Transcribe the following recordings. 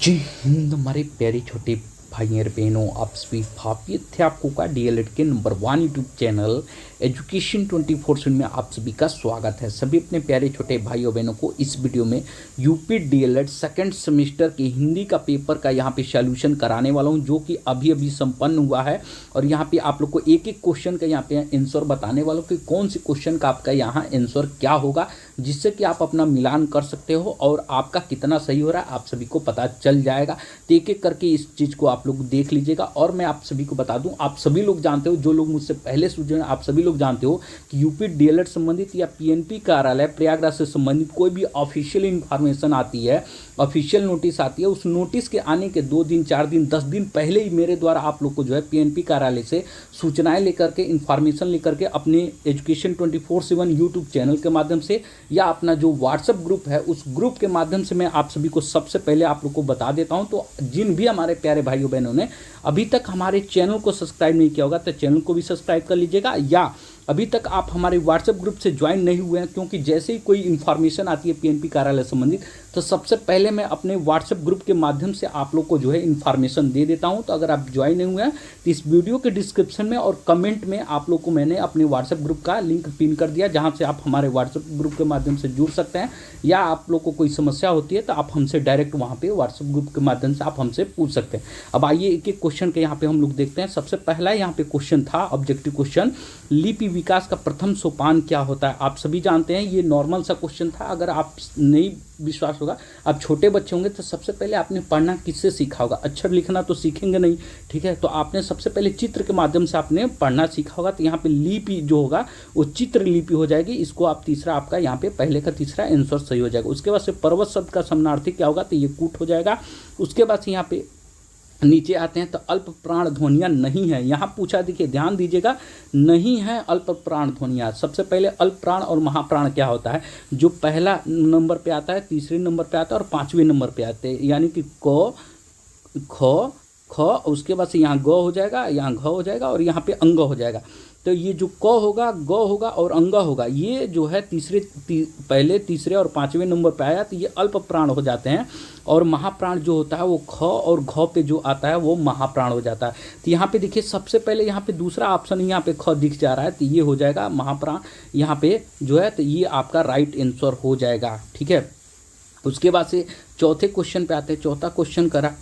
जी हिंद हमारे प्यारे छोटे भाई और बहनों, आप सभी भापित थे आपको का डीएलएड के नंबर 1 यूट्यूब चैनल एजुकेशन 24/7 में आप सभी का स्वागत है। सभी अपने प्यारे छोटे भाइयों बहनों को इस वीडियो में यूपी डीएलएड सेकंड सेमेस्टर के हिंदी का पेपर का यहाँ पे सॉल्यूशन कराने वाला हूँ, जो कि अभी अभी संपन्न हुआ है। और यहाँ पे आप लोग को एक एक क्वेश्चन का यहाँ पे आंसर बताने वाला हूँ कि कौन सी क्वेश्चन का आपका यहाँ आंसर क्या होगा, जिससे कि आप अपना मिलान कर सकते हो और आपका कितना सही हो रहा है आप सभी को पता चल जाएगा। तो एक एक करके इस चीज़ को आप लोग देख लीजिएगा। और मैं आप सभी को बता दूं, आप सभी लोग जानते हो, जो लोग मुझसे पहले सूझे आप सभी लोग जानते हो कि यूपी डीएलएड संबंधित या पीएनपी कार्यालय प्रयागराज से संबंधित कोई भी ऑफिशियल इंफॉर्मेशन आती है, ऑफिशियल नोटिस आती है, उस नोटिस के आने के 2 दिन 4 दिन 10 दिन पहले ही मेरे द्वारा आप लोग को जो है पीएनपी कार्यालय से सूचनाएं लेकर के इंफॉर्मेशन लेकर के अपने एजुकेशन 24/7 यूट्यूब चैनल के माध्यम से या अपना जो व्हाट्सएप ग्रुप है उस ग्रुप के माध्यम से मैं आप सभी को सबसे पहले आप लोग को बता देता हूं। तो जिन भी हमारे प्यारे भाइयों बहनों ने अभी तक हमारे चैनल को सब्सक्राइब नहीं किया होगा तो चैनल को भी सब्सक्राइब कर लीजिएगा, या अभी तक आप हमारे व्हाट्सएप ग्रुप से ज्वाइन नहीं हुए हैं, क्योंकि जैसे ही कोई इन्फॉर्मेशन आती है पीएनपी कार्यालय संबंधित तो सबसे पहले मैं अपने व्हाट्सएप ग्रुप के माध्यम से आप लोग को जो है इन्फॉर्मेशन दे देता हूं। तो अगर आप ज्वाइन नहीं हुए हैं तो इस वीडियो के डिस्क्रिप्शन में और कमेंट में आप लोग को मैंने अपने व्हाट्सएप ग्रुप का लिंक पिन कर दिया, जहां से आप हमारे व्हाट्सएप ग्रुप के माध्यम से जुड़ सकते हैं, या आप लोग को कोई समस्या होती है तो आप हमसे डायरेक्ट वहाँ पे व्हाट्सएप ग्रुप के माध्यम से आप हमसे पूछ सकते हैं। अब आइए एक एक क्वेश्चन के यहाँ पे हम लोग देखते हैं। सबसे पहला यहाँ पे क्वेश्चन था ऑब्जेक्टिव क्वेश्चन, लिपि विकास का प्रथम सोपान क्या होता है। आप सभी जानते हैं ये नॉर्मल सा क्वेश्चन था। अगर आप नहीं विश्वास होगा, आप छोटे बच्चे होंगे तो सबसे पहले आपने पढ़ना किससे सीखा होगा, अक्षर लिखना तो सीखेंगे नहीं, ठीक है। तो आपने सबसे पहले चित्र के माध्यम से आपने पढ़ना सीखा होगा। तो यहाँ पे लिपि जो होगा वो चित्र लिपि हो जाएगी। इसको आप तीसरा आपका यहाँ पे पहले का तीसरा आंसर सही हो जाएगा। उसके बाद से पर्वत शब्द का समानार्थी क्या होगा, तो ये कूट हो जाएगा। उसके बाद से यहाँ पे नीचे आते हैं तो अल्प प्राण ध्वनियाँ नहीं है। यहाँ पूछा, देखिए ध्यान दीजिएगा, नहीं है अल्प प्राण ध्वनियाँ। सबसे पहले अल्प प्राण और महाप्राण क्या होता है, जो पहला नंबर पे आता है, तीसरे नंबर पे आता है और 5वें नंबर पे आते हैं, यानी कि क ख ख, उसके बाद से यहाँ ग हो जाएगा, यहाँ घ हो जाएगा और यहाँ पे अंग हो जाएगा। तो ये जो क होगा, ग होगा और अंग होगा, ये जो है पहले तीसरे और 5वें नंबर पे आया तो ये अल्प प्राण हो जाते हैं। और महाप्राण जो होता है वो ख और घ पे जो आता है वो महाप्राण हो जाता है। तो यहाँ पे देखिए सबसे पहले यहाँ पे दूसरा ऑप्शन यहाँ पे ख दिख जा रहा है, तो ये हो जाएगा महाप्राण यहाँ पे जो है, तो ये आपका राइट आंसर हो जाएगा, ठीक है। उसके बाद से चौथे क्वेश्चन पे आते हैं। चौथा क्वेश्चन करा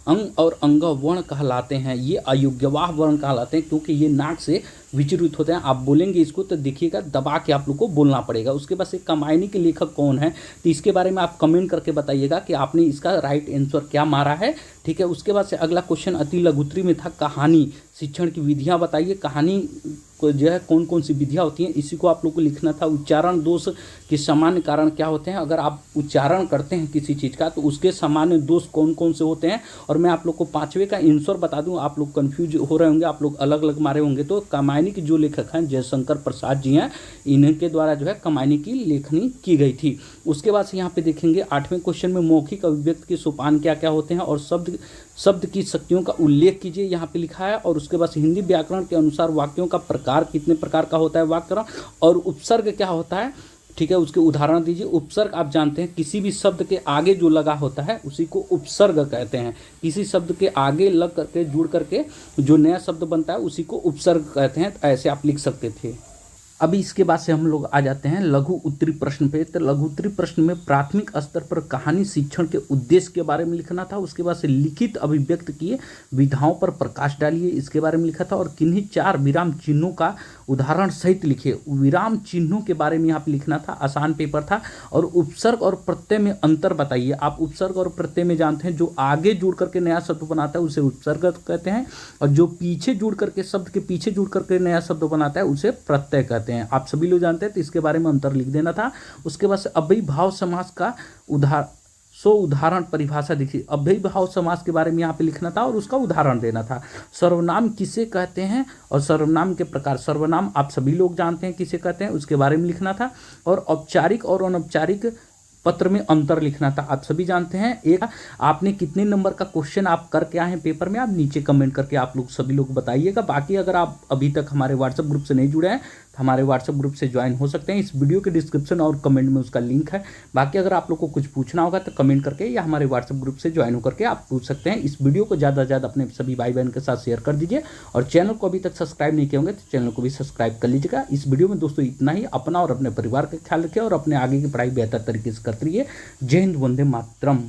अंग और अंग वर्ण कहलाते हैं, ये अयोग्यवाह वर्ण कहलाते हैं, क्योंकि ये नाक से विचलित होते हैं। आप बोलेंगे इसको तो देखिएगा दबा के आप लोग को बोलना पड़ेगा। उसके बाद से कमायनी के लेखक कौन है, तो इसके बारे में आप कमेंट करके बताइएगा कि आपने इसका राइट आंसर क्या मारा है, ठीक है। उसके बाद से अगला क्वेश्चन अति लघुत्री में था, कहानी शिक्षण की विधियां बताइए। कहानी को जो है कौन कौन सी विधियां होती हैं, इसी को आप लोग को लिखना था। उच्चारण दोष के सामान्य कारण क्या होते हैं, अगर आप उच्चारण करते हैं किसी चीज़ का तो उसके सामान्य दोष कौन कौन से होते हैं। और मैं आप लोग को 5वें का आंसर बता दूं, आप लोग कंफ्यूज हो रहे होंगे, आप लोग अलग अलग मारे होंगे। तो कमायनी के जो लेखक हैं जयशंकर प्रसाद जी हैं, इनके द्वारा जो है कमायनी की लेखनी की गई थी। उसके बाद से यहाँ पे देखेंगे 8वें क्वेश्चन में मौखिक अभिव्यक्ति के सोपान क्या क्या होते हैं और शब्द की शक्तियों का उल्लेख कीजिए, यहाँ पे लिखा है। और उसके बाद हिंदी व्याकरण के अनुसार वाक्यों का प्रकार कितने प्रकार का होता है व्याकरण, और उपसर्ग क्या होता है, ठीक है, उसके उदाहरण दीजिए। उपसर्ग आप जानते हैं किसी भी शब्द के आगे जो लगा होता है उसी को उपसर्ग कहते हैं। किसी शब्द के आगे लग करके जुड़ करके जो नया शब्द बनता है उसी को उपसर्ग कहते हैं। तो ऐसे आप लिख सकते थे। अभी इसके बाद से हम लोग आ जाते हैं लघु उत्तरी प्रश्न पे। तो लघु उत्तरी प्रश्न में प्राथमिक स्तर पर कहानी शिक्षण के उद्देश्य के बारे में लिखना था। उसके बाद से लिखित अभिव्यक्त किए विधाओं पर प्रकाश डालिए, इसके बारे में लिखा था। और किन्हीं 4 विराम चिन्हों का उदाहरण सहित लिखिए। विराम चिन्हों के बारे में यहाँ पे लिखना था, आसान पेपर था। और उपसर्ग और प्रत्यय में अंतर बताइए। आप उपसर्ग और प्रत्यय में जानते हैं, जो आगे जुड़ करके नया शब्द बनाता है उसे उपसर्ग कहते हैं, और जो पीछे जुड़ करके शब्द के पीछे जुड़ करके नया शब्द बनाता है उसे प्रत्यय कहते हैं। आप सभी लोग जानते हैं, तो इसके बारे में अंतर लिख देना था। उसके बाद से अव्ययीभाव समास का उदाहरण परिभाषा देखिए। अव्ययीभाव समास के बारे में यहाँ पे लिखना था और उसका उदाहरण देना था। सर्वनाम किसे कहते हैं और सर्वनाम के प्रकार। सर्वनाम आप सभी लोग जानते हैं किसे कहते हैं, उसके बारे में लिखना था। और औपचारिक और अनौपचारिक पत्र में अंतर लिखना था, आप सभी जानते हैं। एक आपने कितने नंबर का क्वेश्चन आप करके आए हैं पेपर में, आप नीचे कमेंट करके आप लोग सभी लोग बताइएगा। बाकी अगर आप अभी तक हमारे व्हाट्सएप ग्रुप से नहीं जुड़े हैं तो हमारे व्हाट्सएप ग्रुप से ज्वाइन हो सकते हैं। इस वीडियो के डिस्क्रिप्शन और कमेंट में उसका लिंक है। बाकी अगर आप लोग को कुछ पूछना होगा तो कमेंट करके या हमारे व्हाट्सएप ग्रुप से ज्वाइन होकर के आप पूछ सकते हैं। इस वीडियो को ज़्यादा से ज़्यादा अपने सभी भाई बहन के साथ शेयर कर दीजिए और चैनल को अभी तक सब्सक्राइब नहीं किए होंगे तो चैनल को भी सब्सक्राइब कर लीजिएगा। इस वीडियो में दोस्तों इतना ही। अपना और अपने परिवार का ख्याल रखिए और अपने आगे की पढ़ाई बेहतर तरीके से करते रहिए। जय हिंद, वंदे मातरम।